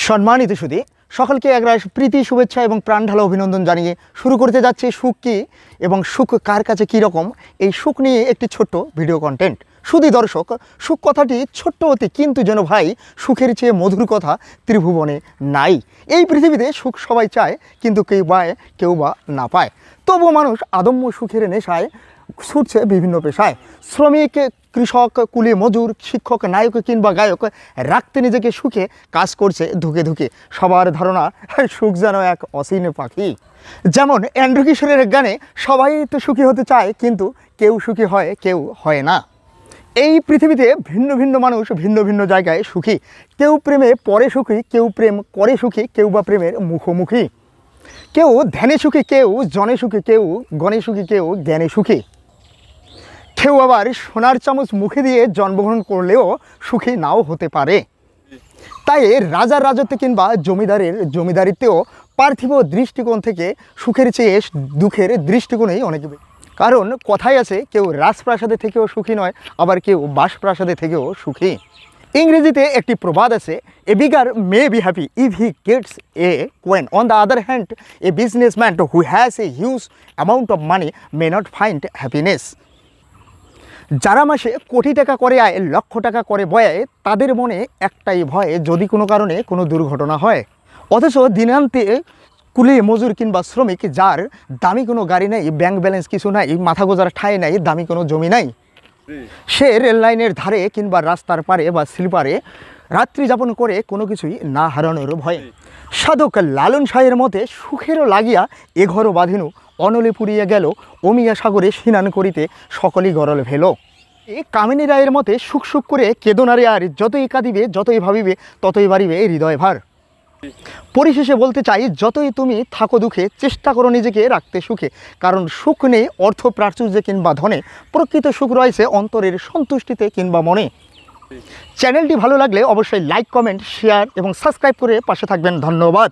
সম্মানিত সুধী সকলকে একরাশ প্রীতি শুভেচ্ছা এবং প্রাণ ঢালা অভিনন্দন জানিয়ে শুরু করতে যাচ্ছে সুখ কী এবং সুখ কার কাছে কী রকম এই সুখ নিয়ে একটি ছোট্ট ভিডিও কন্টেন্ট। সুধী দর্শক, সুখ কথাটি ছোট্ট অতি কিন্তু যেন ভাই সুখের চেয়ে মধুর কথা ত্রিভুবনে নাই। এই পৃথিবীতে সুখ সবাই চায় কিন্তু কেউ পায় কেউ বা না পায়। তবুও মানুষ আদম্য সুখের নেশায় ছুটছে বিভিন্ন পেশায়। শ্রমিক, কৃষক, কুলি মজুর, শিক্ষক, নায়ক কিংবা গায়ক রাখতে নিজেকে সুখে কাজ করছে ধুকে ধুকে। সবার ধারণা সুখ যেন এক অসীম পাখি। যেমন এন্ড্রু কিশোরের গানে সবাই তো সুখী হতে চায় কিন্তু কেউ সুখী হয় কেউ হয় না। এই পৃথিবীতে ভিন্ন ভিন্ন মানুষ ভিন্ন ভিন্ন জায়গায় সুখী। কেউ প্রেমে পরে সুখী, কেউ প্রেম করে সুখী, কেউ বা প্রেমের মুখোমুখি। কেউ ধ্যানে সুখী, কেউ জনে সুখী, কেউ গণে সুখী, কেউ জ্ঞানে সুখী। কেউ আবার সোনার চামচ মুখে দিয়ে জন্মগ্রহণ করলেও সুখী নাও হতে পারে। তাই রাজার রাজত্বে কিংবা জমিদারের জমিদারিতেও পার্থিব দৃষ্টিকোণ থেকে সুখের চেয়ে দুঃখের দৃষ্টিকোণেই অনেক। কারণ কথাই আছে, কেউ রাজপ্রাসাদে থেকেও সুখী নয়, আবার কেউ বাসপ্রাসাদে থেকেও সুখী। ইংরেজিতে একটি প্রবাদ আছে, a beggar may be happy if he gets a coin, on the other hand a businessman who has a huge amount of money may not find happiness. যারা মাসে কোটি টাকা করে আয়, লক্ষ টাকা করে বয়ায়, তাদের মনে একটাই ভয়, যদি কোনো কারণে কোনো দুর্ঘটনা হয়। অথচ দিনান্তে কুলি মজুর কিংবা শ্রমিক যার দামি কোনো গাড়ি নেই, ব্যাংক ব্যালেন্স কিছু নাই, মাথা গোজার ঠাঁই নাই, দামি কোনো জমি নাই, সে রেল লাইনের ধারে কিংবা রাস্তার পারে বা স্লিপারে রাত্রি যাপন করে কোনো কিছুই না হারানোর ভয়ে। সাধক লালন শাহের মতে সুখেরও লাগিয়া এ ঘরও বাঁধিনু, অনলে পুড়িয়া গেল অমিয়া সাগরে স্নান করিতে সকলই গরল ভেল। এই কামিনী রায়ের মতে সুখ সুখ করে কেদনারে আর যতই কাঁদিবে যতই ভাবিবে ততই বাড়িবে হৃদয় ভার। পরিশেষে বলতে চাই, যতই তুমি থাকো দুঃখে চেষ্টা করো নিজেকে রাখতে সুখে, কারণ সুখ নেই অর্থ প্রাচুর্যে কিংবা ধনে, প্রকৃত সুখ রয়েছে অন্তরের সন্তুষ্টিতে কিংবা মনে। চ্যানেলটি ভালো লাগলে অবশ্যই লাইক, কমেন্ট, শেয়ার এবং সাবস্ক্রাইব করে পাশে থাকবেন। ধন্যবাদ।